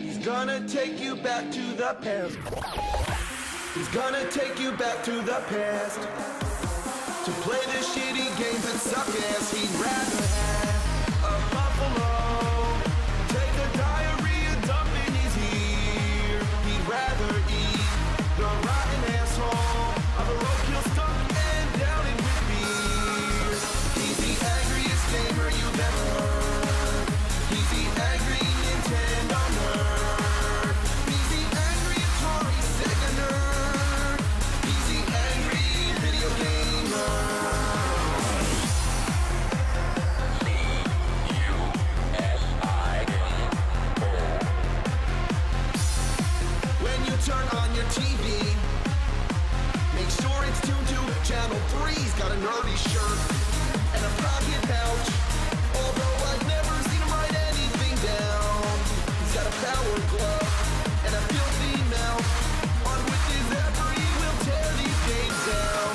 He's gonna take you back to the past. He's gonna take you back to the past to play the shitty games that suck ass. He'd rather have a buffalo take a diarrhea dump in his ear. He'd rather eat the rotten asshole of a roadkill stuck and down in with beer. He's the angriest gamer you've ever heard. He's the angry Nintendo nerd. He's the angry Atari Sega nerd. He's the angry video gamer. When you turn on your TV, make sure it's tuned to Channel 3. He's got a nerdy shirt and a pocket pouch. Although I've never seen him write anything down. He's got a power glove and a filthy mouth. On with his effort, he will tear these games down.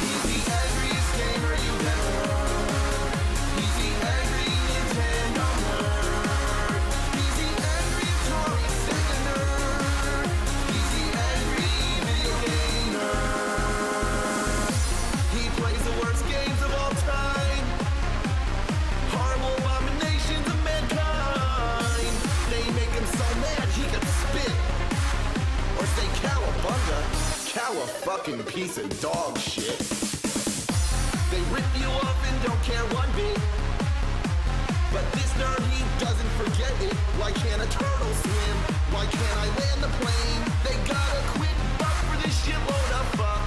He's the angriest gamer you've ever heard. He's the angry Nintendo nerd. He's the angry Atari Sega nerd. He's the angry video game nerd. He plays the worst games of all time. Horrible abominations of mankind. They make him so mad he could spit or say cowabunga. Cow a fucking piece of dog shit. They rip you up and don't care one bit. But this nerd, he doesn't forget it. Why can't a turtle swim? Why can't I land the plane? They gotta quit buck for this shitload of fuck.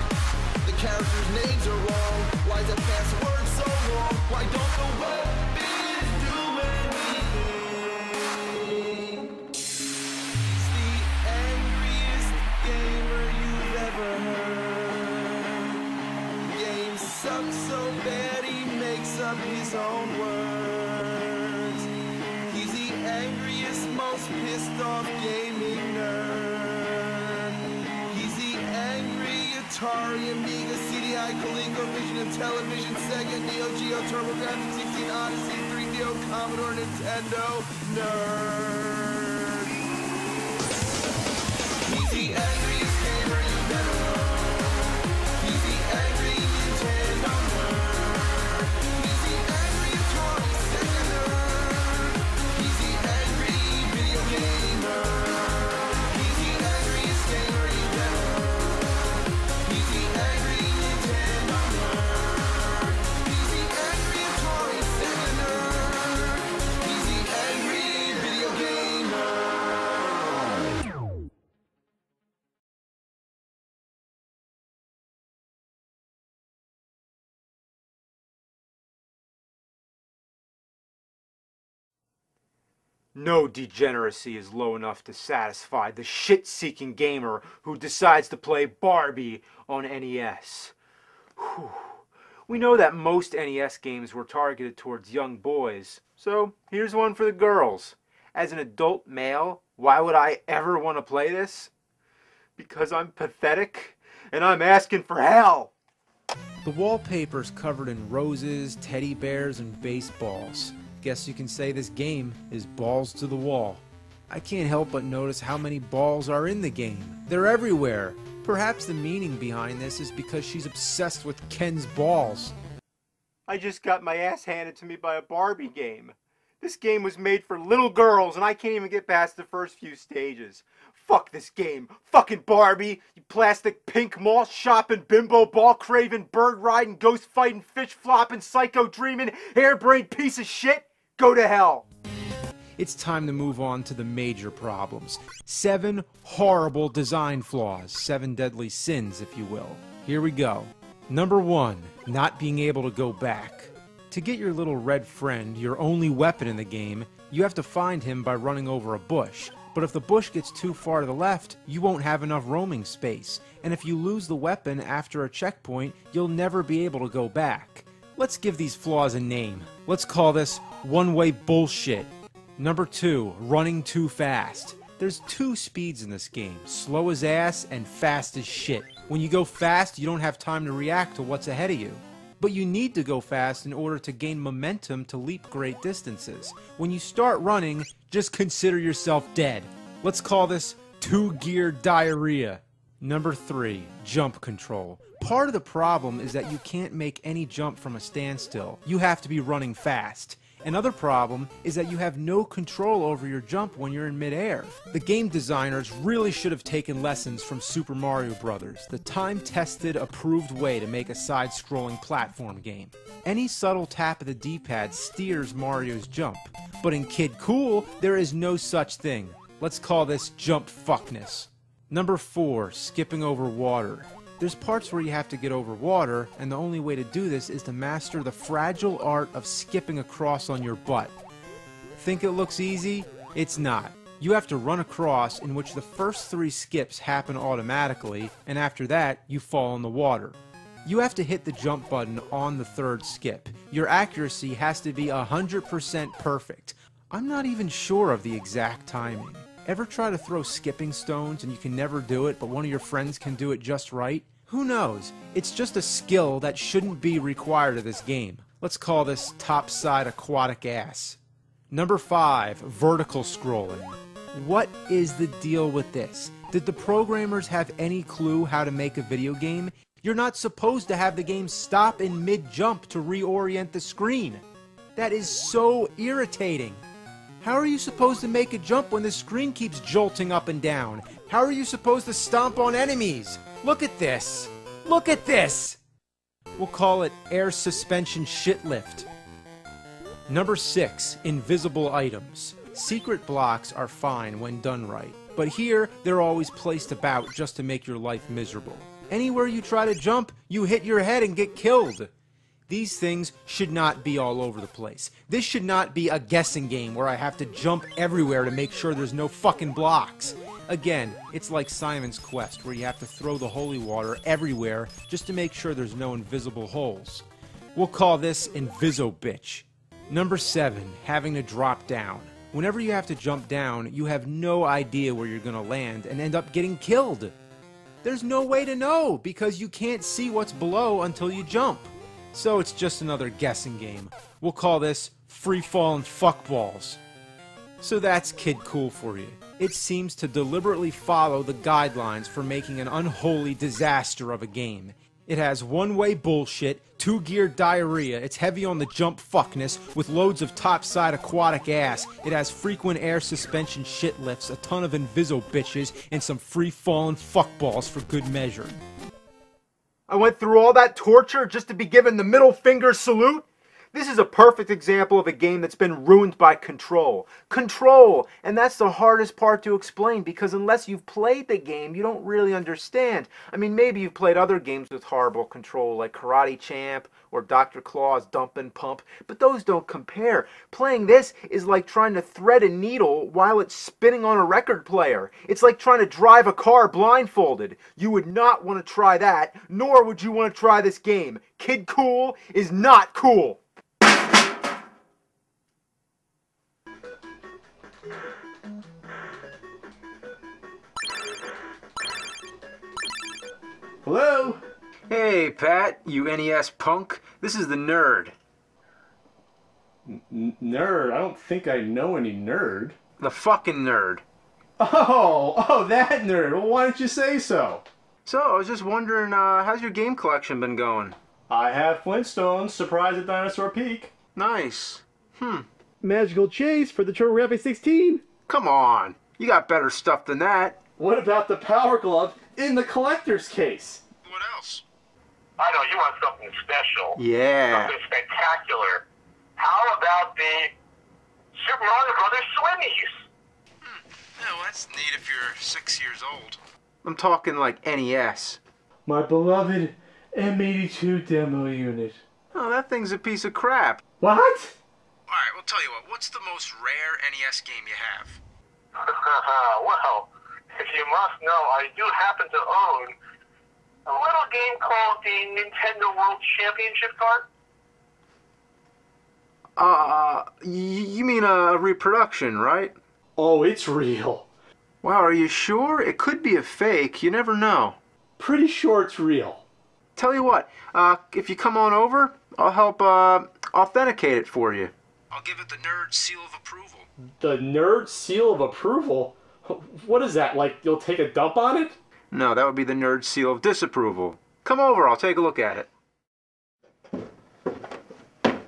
The characters' names are wrong. Why is the password so long? Why don't the weapons do anything? He's the angriest gamer you've ever heard. Games suck so bad he makes up his own words. He's the angriest, most pissed off gaming nerd. He's the angry Atari, Amiga, CDI, ColecoVision, and Television, Sega, Neo Geo, TurboGrafx 16, Odyssey, 3DO, Commodore, Nintendo nerd. He's the angriest gamer you've ever heard. He's the angry Nintendo nerd. He's the angry Atari Sega nerd. He's the angry video game nerd. He's the angriest gamer you've ever heard. He's the angry Nintendo nerd. He's the angry Atari Sega nerd. He's the angry video game nerd. No degeneracy is low enough to satisfy the shit-seeking gamer who decides to play Barbie on NES. Whew. We know that most NES games were targeted towards young boys, so here's one for the girls. As an adult male, why would I ever want to play this? Because I'm pathetic, and I'm asking for hell! The wallpaper's covered in roses, teddy bears, and baseballs. Guess you can say this game is balls to the wall. I can't help but notice how many balls are in the game. They're everywhere. Perhaps the meaning behind this is because she's obsessed with Ken's balls. I just got my ass handed to me by a Barbie game. This game was made for little girls, and I can't even get past the first few stages. Fuck this game. Fucking Barbie, you plastic pink mall shopping, bimbo ball craving, bird riding, ghost fighting, fish flopping, psycho dreaming, harebrained piece of shit. Go to hell. It's time to move on to the major problems. 7 horrible design flaws. 7 deadly sins, if you will. Here we go. Number 1, not being able to go back. To get your little red friend, your only weapon in the game, you have to find him by running over a bush. But if the bush gets too far to the left, you won't have enough roaming space. And if you lose the weapon after a checkpoint, you'll never be able to go back. Let's give these flaws a name. Let's call this one-way bullshit. Number 2, running too fast. There's 2 speeds in this game, slow as ass and fast as shit. When you go fast, you don't have time to react to what's ahead of you. but you need to go fast in order to gain momentum to leap great distances. When you start running, just consider yourself dead. Let's call this two-gear diarrhea. Number 3, jump control. Part of the problem is that you can't make any jump from a standstill. You have to be running fast. Another problem is that you have no control over your jump when you're in midair. The game designers really should have taken lessons from Super Mario Bros., the time-tested, approved way to make a side-scrolling platform game. Any subtle tap of the D-pad steers Mario's jump, but in Kid Cool, there is no such thing. Let's call this jump fuckness. Number 4, skipping over water. There's parts where you have to get over water, and the only way to do this is to master the fragile art of skipping across on your butt. Think it looks easy? It's not. You have to run across, in which the first 3 skips happen automatically, and after that, you fall in the water. You have to hit the jump button on the 3rd skip. Your accuracy has to be 100% perfect. I'm not even sure of the exact timing. Ever try to throw skipping stones and you can never do it, but one of your friends can do it just right? Who knows? It's just a skill that shouldn't be required of this game. Let's call this topside aquatic ass. Number 5, vertical scrolling. What is the deal with this? Did the programmers have any clue how to make a video game? You're not supposed to have the game stop in mid-jump to reorient the screen. That is so irritating. How are you supposed to make a jump when the screen keeps jolting up and down? How are you supposed to stomp on enemies? Look at this! Look at this! We'll call it air suspension shit lift. Number 6, invisible items. Secret blocks are fine when done right, but here they're always placed about just to make your life miserable. Anywhere you try to jump, you hit your head and get killed. These things should not be all over the place. This should not be a guessing game where I have to jump everywhere to make sure there's no fucking blocks. Again, it's like Simon's Quest, where you have to throw the holy water everywhere just to make sure there's no invisible holes. We'll call this Inviso-Bitch. Number 7, having to drop down. Whenever you have to jump down, you have no idea where you're gonna land and end up getting killed. There's no way to know, because you can't see what's below until you jump. So it's just another guessing game. We'll call this free-falling fuckballs. So that's Kid Cool for you. It seems to deliberately follow the guidelines for making an unholy disaster of a game. It has one-way bullshit, two-gear diarrhea, it's heavy on the jump fuckness, with loads of topside aquatic ass, it has frequent air suspension shit lifts, a ton of Inviso bitches, and some free-falling fuckballs for good measure. I went through all that torture just to be given the middle finger salute? This is a perfect example of a game that's been ruined by control. Control! And that's the hardest part to explain, because unless you've played the game, you don't really understand. I mean, maybe you've played other games with horrible control, like Karate Champ or Dr. Claw's Dump and Pump, but those don't compare. Playing this is like trying to thread a needle while it's spinning on a record player. It's like trying to drive a car blindfolded. You would not want to try that, nor would you want to try this game. Kid Cool is not cool. Hello? Hey, Pat, you NES punk. This is the Nerd. Nerd? I don't think I know any nerd. The fucking Nerd. Oh, that nerd. Well, why didn't you say so? So, I was just wondering, how's your game collection been going? I have Flintstones, Surprise at Dinosaur Peak. Nice. Magical Chase for the Turbo Rapid 16. Come on. You got better stuff than that. What about the Power Glove in the collector's case? What else? I know, you want something special. Yeah. Something spectacular. How about the Super Mario Brothers Swimmies? Oh, that's neat if you're 6 years old. I'm talking like NES. My beloved M82 demo unit. Oh, that thing's a piece of crap. What? Alright, well, tell you what. What's the most rare NES game you have? Well, if you must know, I do happen to own a little game called the Nintendo World Championship card. You mean a reproduction, right? Oh, it's real. Wow, are you sure? It could be a fake. You never know. Pretty sure it's real. Tell you what, if you come on over, I'll help authenticate it for you. I'll give it the nerd seal of approval. The nerd seal of approval? What is that, like you'll take a dump on it? No, that would be the nerd seal of disapproval. Come over, I'll take a look at it.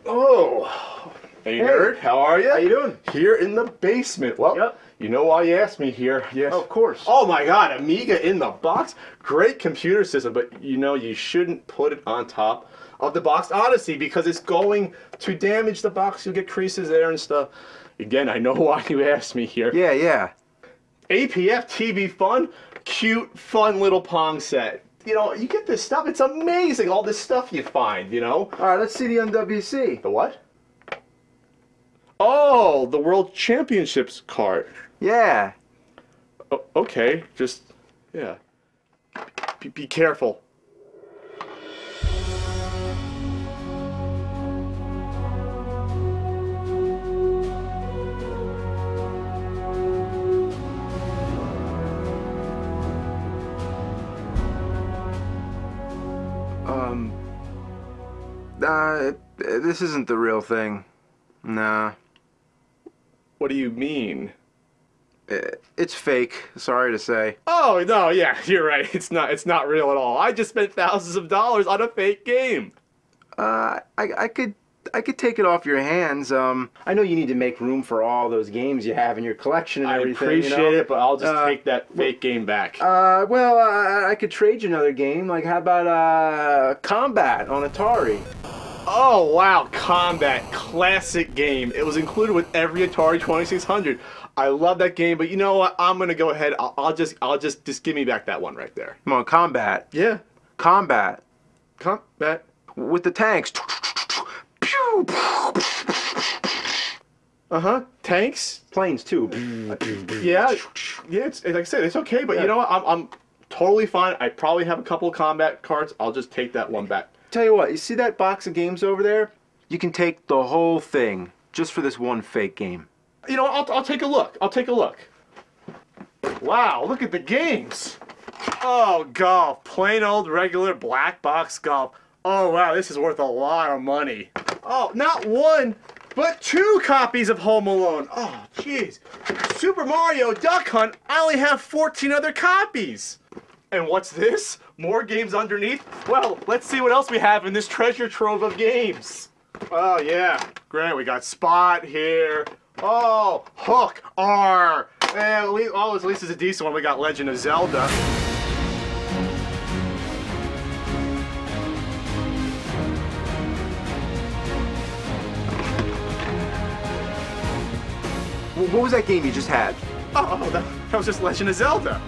Oh, hey nerd, how are you? How you doing? Here in the basement. Well, Yep. You know why you asked me here? Yes. Oh, of course. Oh my God, Amiga in the box. Great computer system, but you know you shouldn't put it on top of the box Odyssey because it's going to damage the box. You'll get creases there and stuff. Again, I know why you asked me here. Yeah. APF TV Fun, cute, fun little Pong set. You know, you get this stuff. It's amazing, all this stuff you find, you know. All right, let's see the NWC. The what? Oh, the World Championships card. Yeah. Oh, okay, just, yeah. Be careful. This isn't the real thing. Nah. What do you mean? It's fake, sorry to say. Oh, no, yeah, you're right. It's not real at all. I just spent thousands of dollars on a fake game. I could take it off your hands. I know you need to make room for all those games you have in your collection and I everything. appreciate it, but I'll just Uh, take that fake game back. Well, I could trade you another game. Like, how about Combat on Atari? Oh, wow, Combat, classic game. It was included with every Atari 2600. I love that game, but you know what? I'm gonna go ahead. I'll just give me back that one right there. Come on, Combat. Yeah, Combat. Combat. With the tanks. Pew! Tanks. Planes, too. Yeah, it's like I said, it's okay, but you know what? I'm totally fine. I probably have a couple of combat cards. I'll just take that one back. Tell you what, you see that box of games over there? You can take the whole thing just for this one fake game. You know, I'll take a look. I'll take a look. Wow, look at the games. Oh, golf. Plain old regular black box golf. Oh, wow, this is worth a lot of money. Oh, not one, but 2 copies of Home Alone. Oh, jeez. Super Mario Duck Hunt, I only have 14 other copies. And what's this? More games underneath? Well, let's see what else we have in this treasure trove of games. Oh, yeah. Great, we got Spot here. Oh, Hook, R. And at least it's a decent one. We got Legend of Zelda. What was that game you just had? Oh, that was just Legend of Zelda.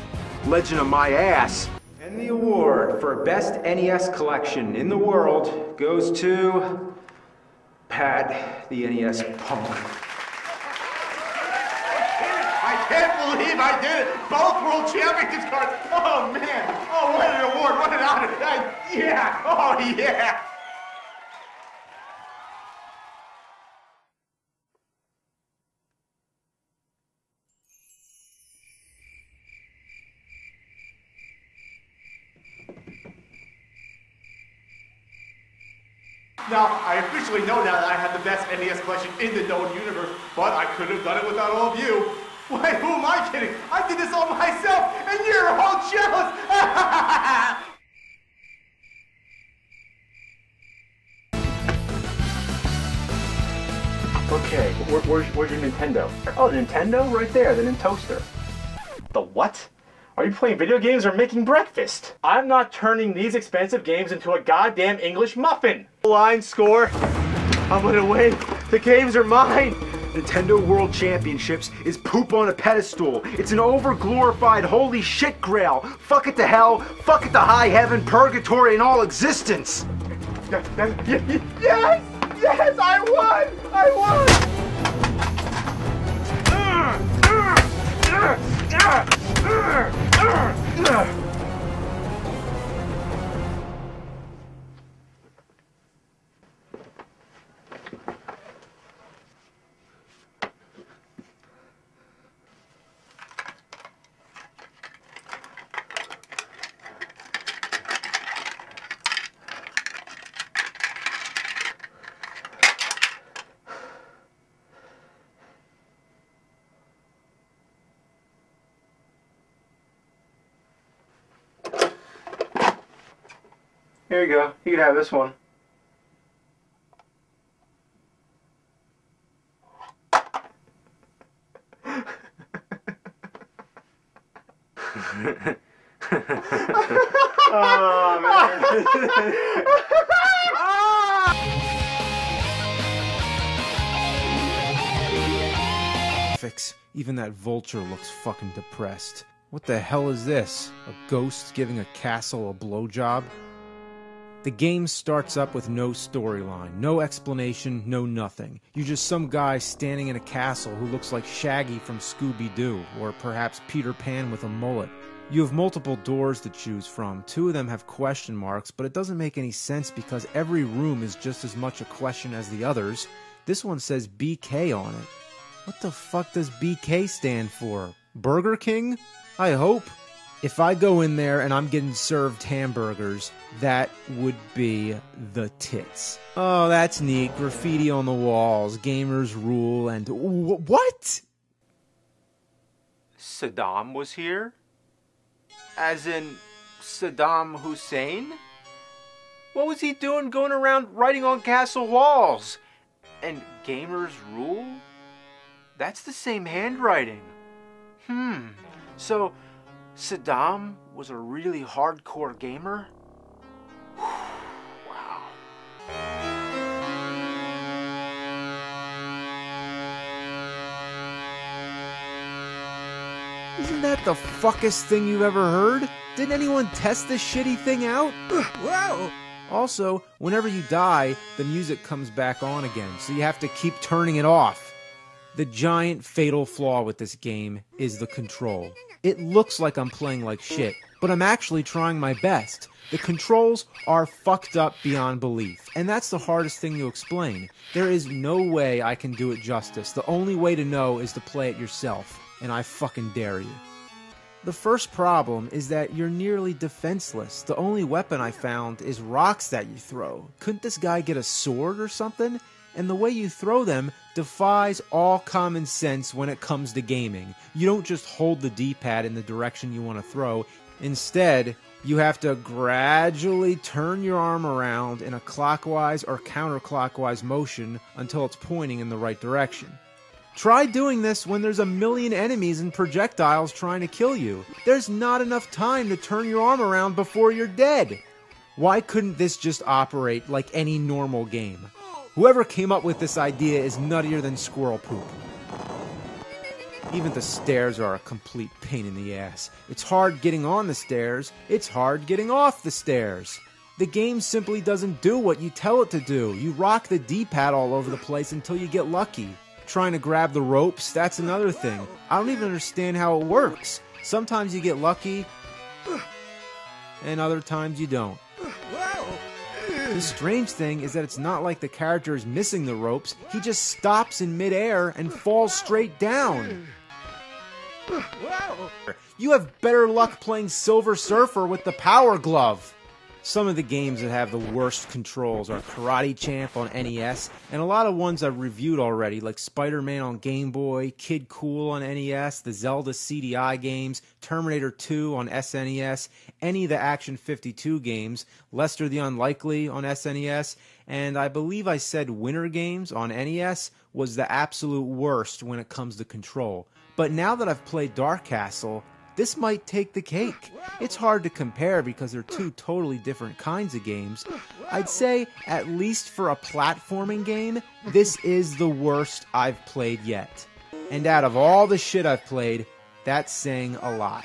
Legend of my ass. And the award for best NES collection in the world goes to Pat, the NES punk. I can't believe I did it! Both World Championships cards! Oh, man! Oh, what an award! What an honor! Yeah! Oh, yeah! Now, I officially know now that I have the best NES collection in the known universe, but I couldn't have done it without all of you. Why, who am I kidding? I did this all myself, and you're all jealous! Okay, where's your Nintendo? Oh, the Nintendo? Right there, the Nintoaster. The what? Are you playing video games or making breakfast? I'm not turning these expensive games into a goddamn English muffin. Line score. I'm gonna win. The games are mine. Nintendo World Championships is poop on a pedestal. It's an over-glorified holy shit grail. Fuck it to hell, fuck it to high heaven, purgatory, and all existence. Yes! Yes, I won! I won! Here you go. You can have this one. Oh, man. Even that vulture looks fucking depressed. What the hell is this? A ghost giving a castle a blowjob? The game starts up with no storyline, no explanation, no nothing. You're just some guy standing in a castle who looks like Shaggy from Scooby-Doo, or perhaps Peter Pan with a mullet. You have multiple doors to choose from. 2 of them have question marks, but it doesn't make any sense because every room is just as much a question as the others. This one says BK on it. What the fuck does BK stand for? Burger King? I hope. If I go in there and I'm getting served hamburgers, that would be the tits. Oh, that's neat. Graffiti on the walls, gamers rule, and... What? Saddam was here? As in Saddam Hussein? What was he doing going around writing on castle walls? And gamers rule? That's the same handwriting. So Saddam was a really hardcore gamer? Wow. Isn't that the fuckest thing you've ever heard? Didn't anyone test this shitty thing out? Wow. Also, whenever you die, the music comes back on again, so you have to keep turning it off. The giant fatal flaw with this game is the control. It looks like I'm playing like shit, but I'm actually trying my best. The controls are fucked up beyond belief, and that's the hardest thing to explain. There is no way I can do it justice. The only way to know is to play it yourself, and I fucking dare you. The first problem is that you're nearly defenseless. The only weapon I found is rocks that you throw. Couldn't this guy get a sword or something? And the way you throw them defies all common sense when it comes to gaming. You don't just hold the D-pad in the direction you want to throw. Instead, you have to gradually turn your arm around in a clockwise or counterclockwise motion until it's pointing in the right direction. Try doing this when there's a million enemies and projectiles trying to kill you. There's not enough time to turn your arm around before you're dead. Why couldn't this just operate like any normal game? Whoever came up with this idea is nuttier than squirrel poop. Even the stairs are a complete pain in the ass. It's hard getting on the stairs, it's hard getting off the stairs. The game simply doesn't do what you tell it to do. You rock the D-pad all over the place until you get lucky. Trying to grab the ropes, that's another thing. I don't even understand how it works. Sometimes you get lucky, and other times you don't. The strange thing is that it's not like the character is missing the ropes. He just stops in midair and falls straight down. You have better luck playing Silver Surfer with the Power Glove. Some of the games that have the worst controls are Karate Champ on NES, and a lot of ones I've reviewed already, like Spider-Man on Game Boy, Kid Cool on NES, the Zelda CDI games, Terminator 2 on SNES, any of the Action 52 games, Lester the Unlikely on SNES, and I believe I said Winter Games on NES was the absolute worst when it comes to control. But now that I've played Dark Castle, this might take the cake. It's hard to compare because they're two totally different kinds of games. I'd say, at least for a platforming game, this is the worst I've played yet. And out of all the shit I've played, that's saying a lot.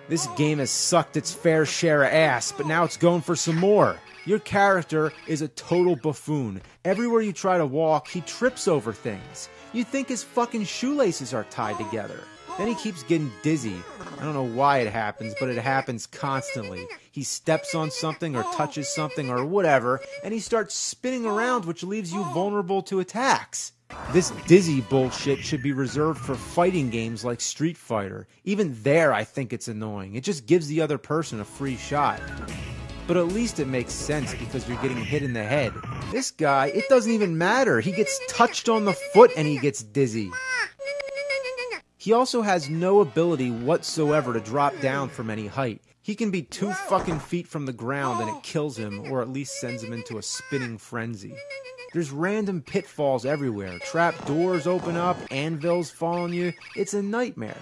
This game has sucked its fair share of ass, but now it's going for some more. Your character is a total buffoon. Everywhere you try to walk, he trips over things. You'd think his fucking shoelaces are tied together. Then he keeps getting dizzy. I don't know why it happens, but it happens constantly. He steps on something or touches something or whatever, and he starts spinning around, which leaves you vulnerable to attacks. This dizzy bullshit should be reserved for fighting games like Street Fighter. Even there, I think it's annoying. It just gives the other person a free shot. But at least it makes sense because you're getting hit in the head. This guy, it doesn't even matter. He gets touched on the foot and he gets dizzy. He also has no ability whatsoever to drop down from any height. He can be 2 fucking feet from the ground and it kills him, or at least sends him into a spinning frenzy. There's random pitfalls everywhere. Trap doors open up, anvils fall on you. It's a nightmare.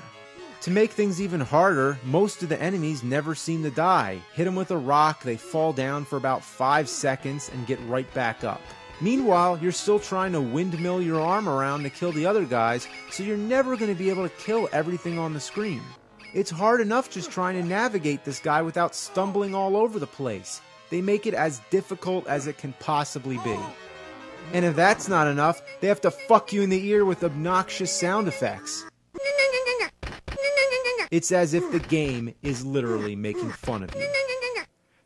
To make things even harder, most of the enemies never seem to die. Hit them with a rock, they fall down for about 5 seconds and get right back up. Meanwhile, you're still trying to windmill your arm around to kill the other guys, so you're never going to be able to kill everything on the screen. It's hard enough just trying to navigate this guy without stumbling all over the place. They make it as difficult as it can possibly be. And if that's not enough, they have to fuck you in the ear with obnoxious sound effects. It's as if the game is literally making fun of you.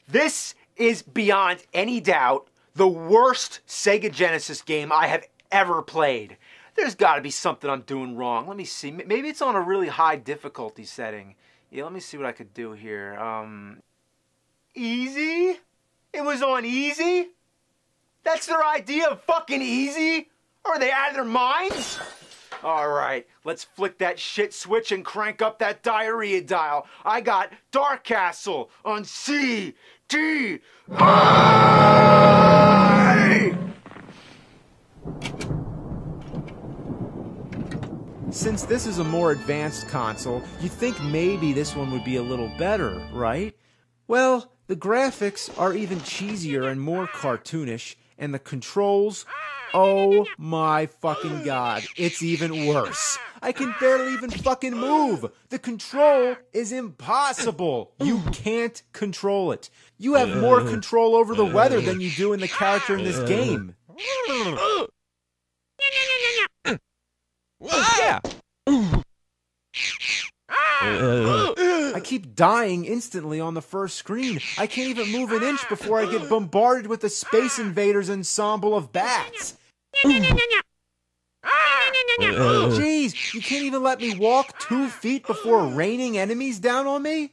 This is beyond any doubt the worst Sega Genesis game I have ever played. There's got to be something I'm doing wrong. Let me see. Maybe it's on a really high difficulty setting. Yeah, let me see what I could do here. Easy? It was on easy? That's their idea of fucking easy? Are they out of their minds? Alright, let's flick that shit switch and crank up that diarrhea dial. I got Dark Castle on CD. Since this is a more advanced console, you'd think maybe this one would be a little better, right? Well, the graphics are even cheesier and more cartoonish, and the controls, oh my fucking god, it's even worse. I can barely even fucking move. The control is impossible. You can't control it. You have more control over the weather than you do in the character in this game. Yeah. I keep dying instantly on the first screen. I can't even move an inch before I get bombarded with the Space Invaders ensemble of bats. Jeez, you can't even let me walk 2 feet before raining enemies down on me?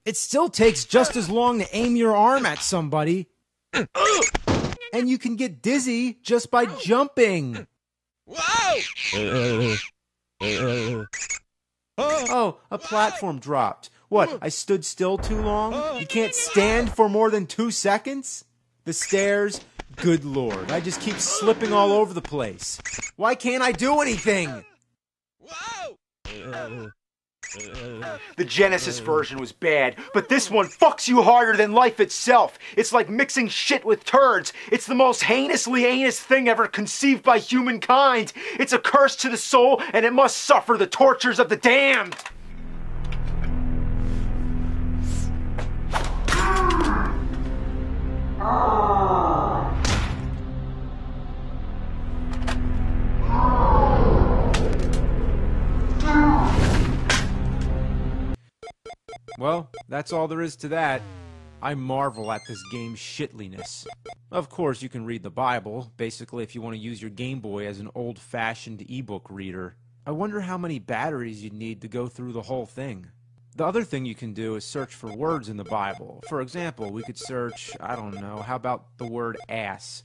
It still takes just as long to aim your arm at somebody. And you can get dizzy just by jumping. Oh, a platform dropped. What, I stood still too long? You can't stand for more than 2 seconds? The stairs? Good lord, I just keep slipping all over the place. Why can't I do anything? The Genesis version was bad, but this one fucks you harder than life itself. It's like mixing shit with turds. It's the most heinously heinous thing ever conceived by humankind. It's a curse to the soul, and it must suffer the tortures of the damned. Well, that's all there is to that. I marvel at this game's shitliness. Of course, you can read the Bible, basically if you want to use your Game Boy as an old-fashioned ebook reader. I wonder how many batteries you'd need to go through the whole thing. The other thing you can do is search for words in the Bible. For example, we could search, I don't know, how about the word ass?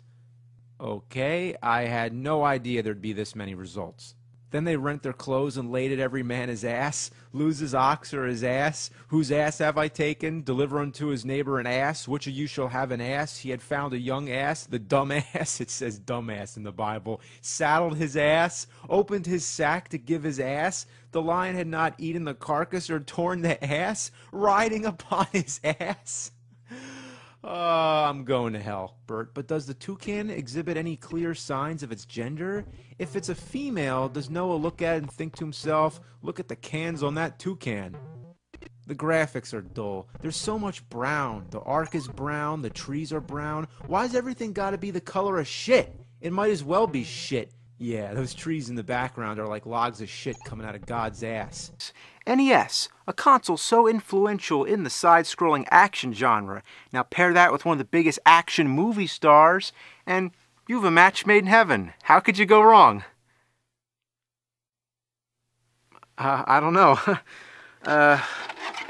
Okay, I had no idea there'd be this many results. Then they rent their clothes and laid at every man his ass. Lose his ox or his ass. Whose ass have I taken? Deliver unto his neighbor an ass. Which of you shall have an ass? He had found a young ass, the dumb ass. It says dumbass in the Bible. Saddled his ass. Opened his sack to give his ass. The lion had not eaten the carcass or torn the ass. Riding upon his ass. I'm going to hell, Bert. But does the toucan exhibit any clear signs of its gender? If it's a female, does Noah look at it and think to himself, look at the cans on that toucan? The graphics are dull. There's so much brown. The arc is brown. The trees are brown. Why's everything got to be the color of shit? It might as well be shit. Yeah, those trees in the background are like logs of shit coming out of God's ass. NES, a console so influential in the side-scrolling action genre. Now pair that with one of the biggest action movie stars, and you've a match made in heaven. How could you go wrong? I don't know.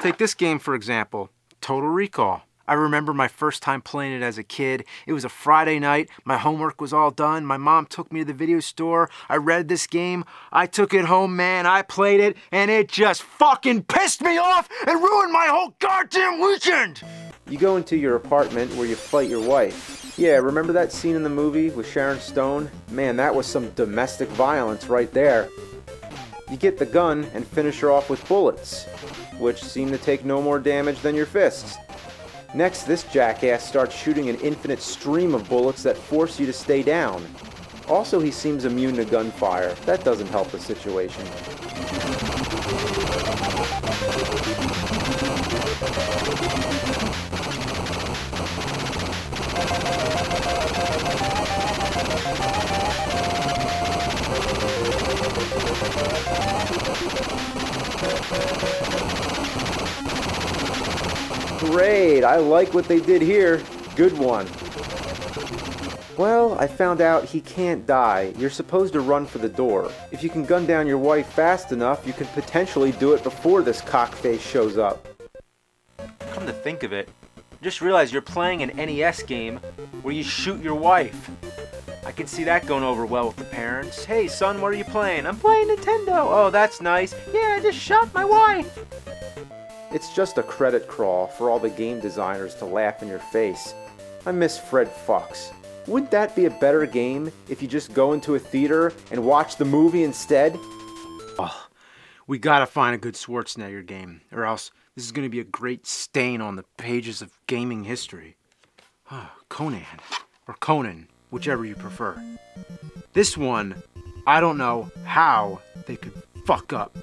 Take this game for example, Total Recall. I remember my first time playing it as a kid. It was a Friday night, my homework was all done, my mom took me to the video store, I read this game, I took it home, man, I played it, and it just fucking pissed me off and ruined my whole goddamn weekend! You go into your apartment where you fight your wife. Yeah, remember that scene in the movie with Sharon Stone? Man, that was some domestic violence right there. You get the gun and finish her off with bullets, which seem to take no more damage than your fists. Next, this jackass starts shooting an infinite stream of bullets that force you to stay down. Also, he seems immune to gunfire. That doesn't help the situation. Great, I like what they did here. Good one. Well, I found out he can't die. You're supposed to run for the door. If you can gun down your wife fast enough, you can potentially do it before this cockface shows up. Come to think of it, just realize you're playing an NES game where you shoot your wife. I can see that going over well with the parents. Hey son, what are you playing? I'm playing Nintendo. Oh, that's nice. Yeah, I just shot my wife. It's just a credit crawl for all the game designers to laugh in your face. I miss Fred Fox. Wouldn't that be a better game if you just go into a theater and watch the movie instead? Oh, we gotta find a good Schwarzenegger game, or else this is gonna be a great stain on the pages of gaming history. Conan, or Conan, whichever you prefer. This one, I don't know how they could fuck up.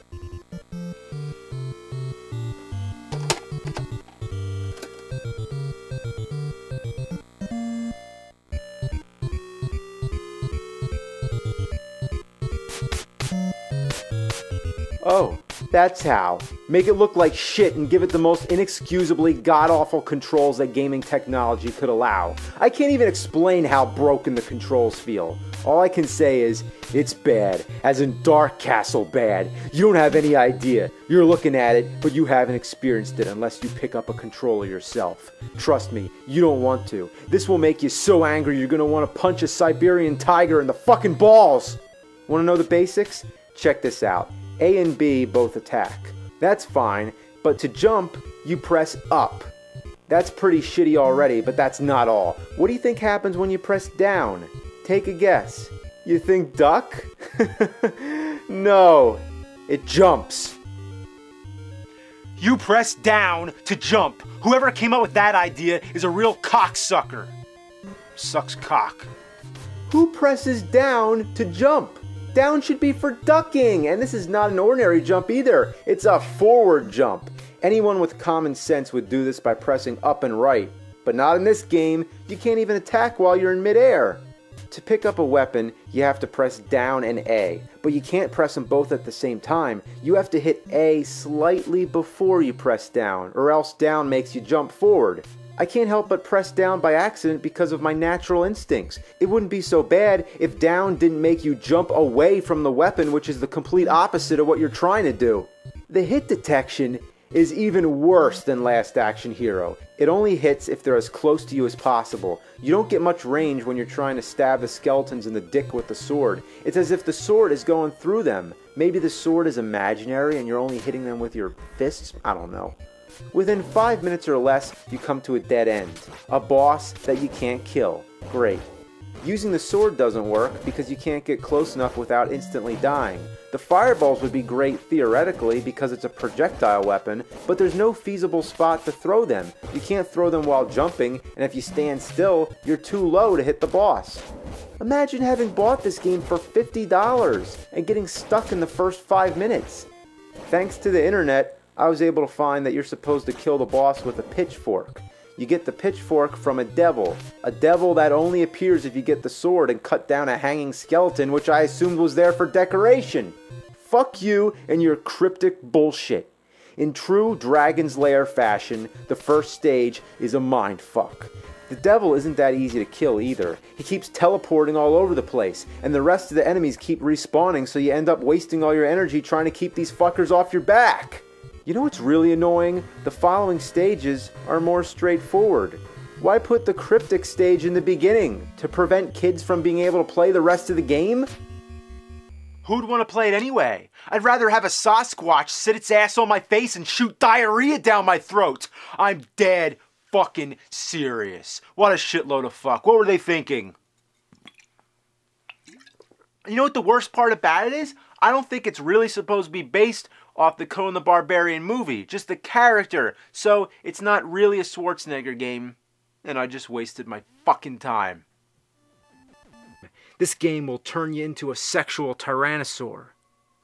Oh, that's how. Make it look like shit and give it the most inexcusably god-awful controls that gaming technology could allow. I can't even explain how broken the controls feel. All I can say is, it's bad, as in Dark Castle bad. You don't have any idea. You're looking at it, but you haven't experienced it unless you pick up a controller yourself. Trust me, you don't want to. This will make you so angry you're gonna want to punch a Siberian tiger in the fucking balls! Wanna know the basics? Check this out. A and B both attack. That's fine, but to jump, you press up. That's pretty shitty already, but that's not all. What do you think happens when you press down? Take a guess. You think duck? No, it jumps. You press down to jump. Whoever came up with that idea is a real cocksucker. Sucks cock. Who presses down to jump? Down should be for ducking, and this is not an ordinary jump either. It's a forward jump. Anyone with common sense would do this by pressing up and right, but not in this game. You can't even attack while you're in midair. To pick up a weapon, you have to press down and A, but you can't press them both at the same time. You have to hit A slightly before you press down, or else down makes you jump forward. I can't help but press down by accident because of my natural instincts. It wouldn't be so bad if down didn't make you jump away from the weapon, which is the complete opposite of what you're trying to do. The hit detection is even worse than Last Action Hero. It only hits if they're as close to you as possible. You don't get much range when you're trying to stab the skeletons in the dick with the sword. It's as if the sword is going through them. Maybe the sword is imaginary and you're only hitting them with your fists? I don't know. Within 5 minutes or less, you come to a dead end. A boss that you can't kill. Great. Using the sword doesn't work because you can't get close enough without instantly dying. The fireballs would be great theoretically because it's a projectile weapon, but there's no feasible spot to throw them. You can't throw them while jumping, and if you stand still, you're too low to hit the boss. Imagine having bought this game for $50 and getting stuck in the first 5 minutes. Thanks to the internet, I was able to find that you're supposed to kill the boss with a pitchfork. You get the pitchfork from a devil that only appears if you get the sword and cut down a hanging skeleton, which I assumed was there for decoration. Fuck you and your cryptic bullshit. In true Dragon's Lair fashion, the first stage is a mindfuck. The devil isn't that easy to kill either. He keeps teleporting all over the place, and the rest of the enemies keep respawning, so you end up wasting all your energy trying to keep these fuckers off your back. You know what's really annoying? The following stages are more straightforward. Why put the cryptic stage in the beginning? To prevent kids from being able to play the rest of the game? Who'd want to play it anyway? I'd rather have a Sasquatch sit its ass on my face and shoot diarrhea down my throat. I'm dead fucking serious. What a shitload of fuck. What were they thinking? You know what the worst part about it is? I don't think it's really supposed to be based off the Conan the Barbarian movie. Just the character. So it's not really a Schwarzenegger game. And I just wasted my fucking time. This game will turn you into a sexual tyrannosaur.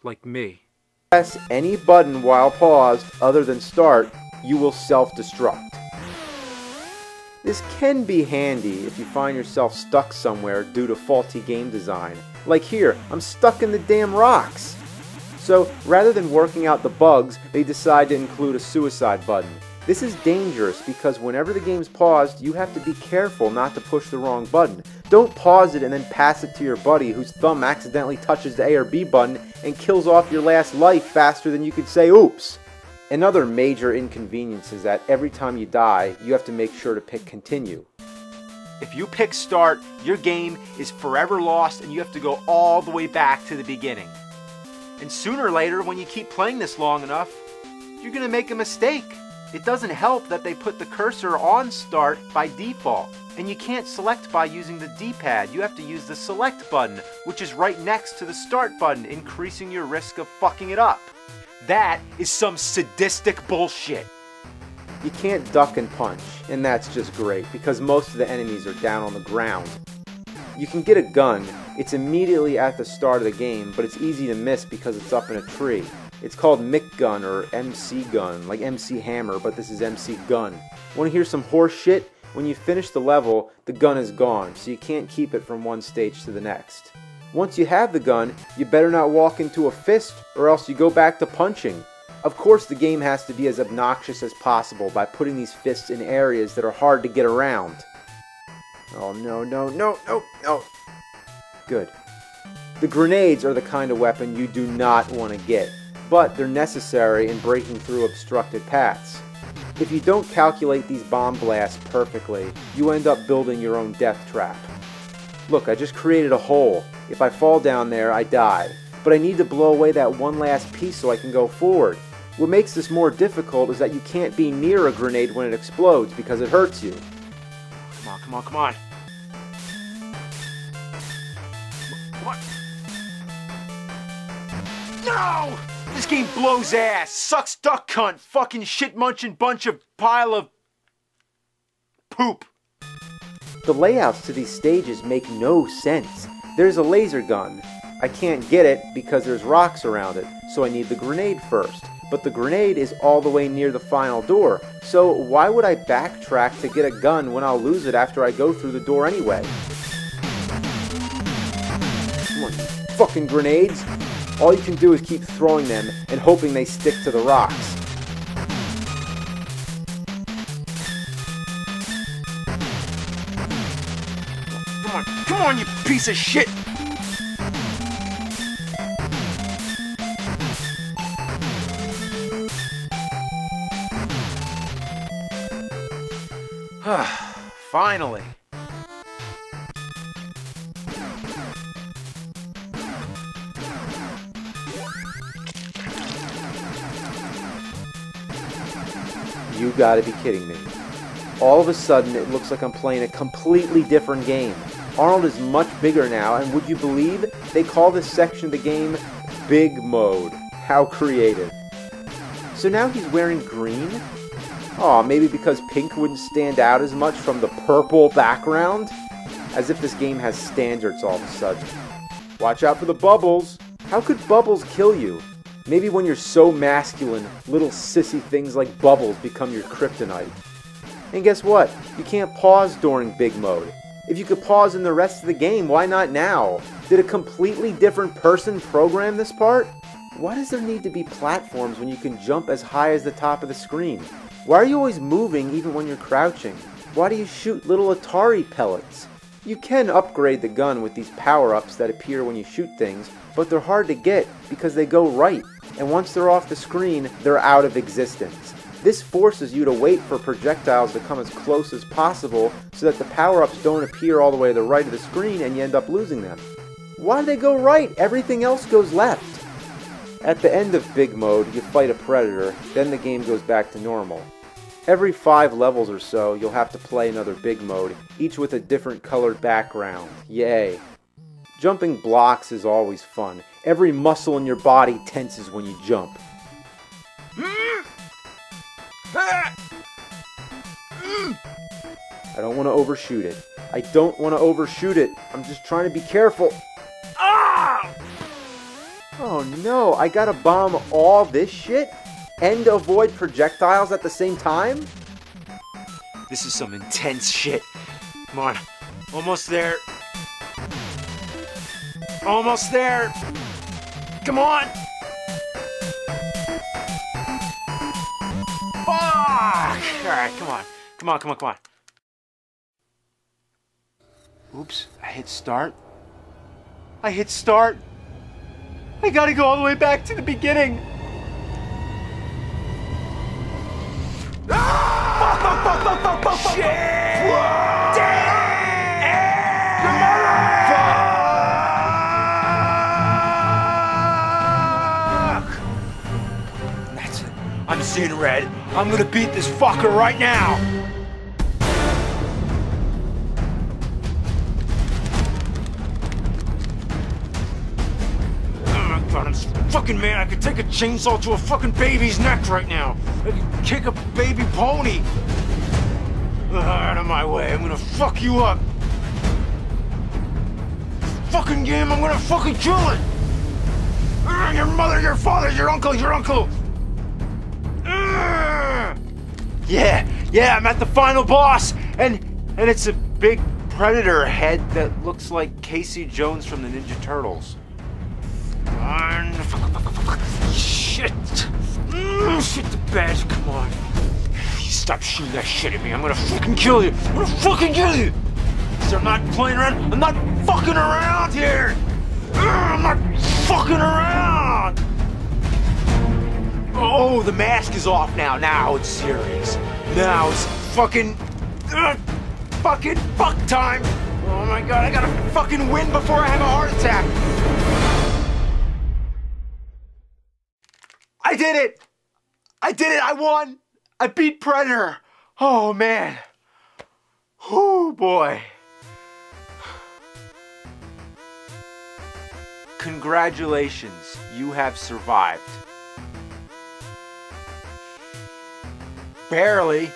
Like me. Press any button while paused other than start, you will self-destruct. This can be handy if you find yourself stuck somewhere due to faulty game design. Like here, I'm stuck in the damn rocks. So rather than working out the bugs, they decide to include a suicide button. This is dangerous because whenever the game's paused, you have to be careful not to push the wrong button. Don't pause it and then pass it to your buddy whose thumb accidentally touches the A or B button and kills off your last life faster than you could say oops. Another major inconvenience is that every time you die, you have to make sure to pick continue. If you pick start, your game is forever lost and you have to go all the way back to the beginning. And sooner or later, when you keep playing this long enough, you're going to make a mistake. It doesn't help that they put the cursor on start by default. And you can't select by using the D-pad. You have to use the select button, which is right next to the start button, increasing your risk of fucking it up. That is some sadistic bullshit. You can't duck and punch, and that's just great, because most of the enemies are down on the ground. You can get a gun. It's immediately at the start of the game, but it's easy to miss because it's up in a tree. It's called Mick Gun or MC Gun, like MC Hammer, but this is MC Gun. Want to hear some horse shit? When you finish the level, the gun is gone, so you can't keep it from one stage to the next. Once you have the gun, you better not walk into a fist, or else you go back to punching. Of course, the game has to be as obnoxious as possible by putting these fists in areas that are hard to get around. Oh no, no, no, no, no. Good. The grenades are the kind of weapon you do not want to get, but they're necessary in breaking through obstructed paths. If you don't calculate these bomb blasts perfectly, you end up building your own death trap. Look, I just created a hole. If I fall down there, I die. But I need to blow away that one last piece so I can go forward. What makes this more difficult is that you can't be near a grenade when it explodes because it hurts you. Come on, come on, come on. What? No! This game blows ass. Sucks duck cunt. Fucking shit munching bunch of pile of poop. The layouts to these stages make no sense. There's a laser gun. I can't get it because there's rocks around it, so I need the grenade first. But the grenade is all the way near the final door, so why would I backtrack to get a gun when I'll lose it after I go through the door anyway? Come on, you fucking grenades! All you can do is keep throwing them and hoping they stick to the rocks. Come on, you piece of shit! Finally. You gotta be kidding me. All of a sudden, it looks like I'm playing a completely different game. Arnold is much bigger now, and would you believe they call this section of the game Big Mode? How creative. So now he's wearing green? Aw, maybe because pink wouldn't stand out as much from the purple background? As if this game has standards all of a sudden. Watch out for the bubbles! How could bubbles kill you? Maybe when you're so masculine, little sissy things like bubbles become your kryptonite. And guess what? You can't pause during Big Mode. If you could pause in the rest of the game, why not now? Did a completely different person program this part? Why does there need to be platforms when you can jump as high as the top of the screen? Why are you always moving even when you're crouching? Why do you shoot little Atari pellets? You can upgrade the gun with these power-ups that appear when you shoot things, but they're hard to get because they go right. and once they're off the screen, they're out of existence. This forces you to wait for projectiles to come as close as possible so that the power-ups don't appear all the way to the right of the screen and you end up losing them. Why do they go right? Everything else goes left. At the end of Big Mode, you fight a predator, then the game goes back to normal. Every 5 levels or so, you'll have to play another Big Mode, each with a different colored background. Yay. Jumping blocks is always fun. Every muscle in your body tenses when you jump. I don't want to overshoot it. I don't want to overshoot it. I'm just trying to be careful. Oh no, I gotta bomb all this shit? And avoid projectiles at the same time? This is some intense shit. Come on. Almost there. Almost there. Come on. Fuck! Alright, come on. Come on, come on, come on. Oops, I hit start. I hit start. I gotta go all the way back to the beginning. Shit! Fuck! That's it. I'm seeing red. I'm gonna beat this fucker right now. I'm fucking man, I could take a chainsaw to a fucking baby's neck right now. I could kick a baby pony. Out of my way, I'm gonna fuck you up. Fucking game, I'm gonna fucking kill it. Your mother, your father, your uncle, your uncle. Yeah, I'm at the final boss, and it's a big predator head that looks like Casey Jones from the Ninja Turtles. Shit! Shit the bed, come on. You stop shooting that shit at me, I'm gonna fucking kill you! I'm gonna fucking kill you! So I'm not playing around, I'm not fucking around here! I'm not fucking around! Oh, the mask is off now, now it's serious. Now it's fucking fuck time! Oh my god, I gotta fucking win before I have a heart attack! I did it! I did it! I won! I beat Predator! Oh man! Oh boy! Congratulations, you have survived. Barely.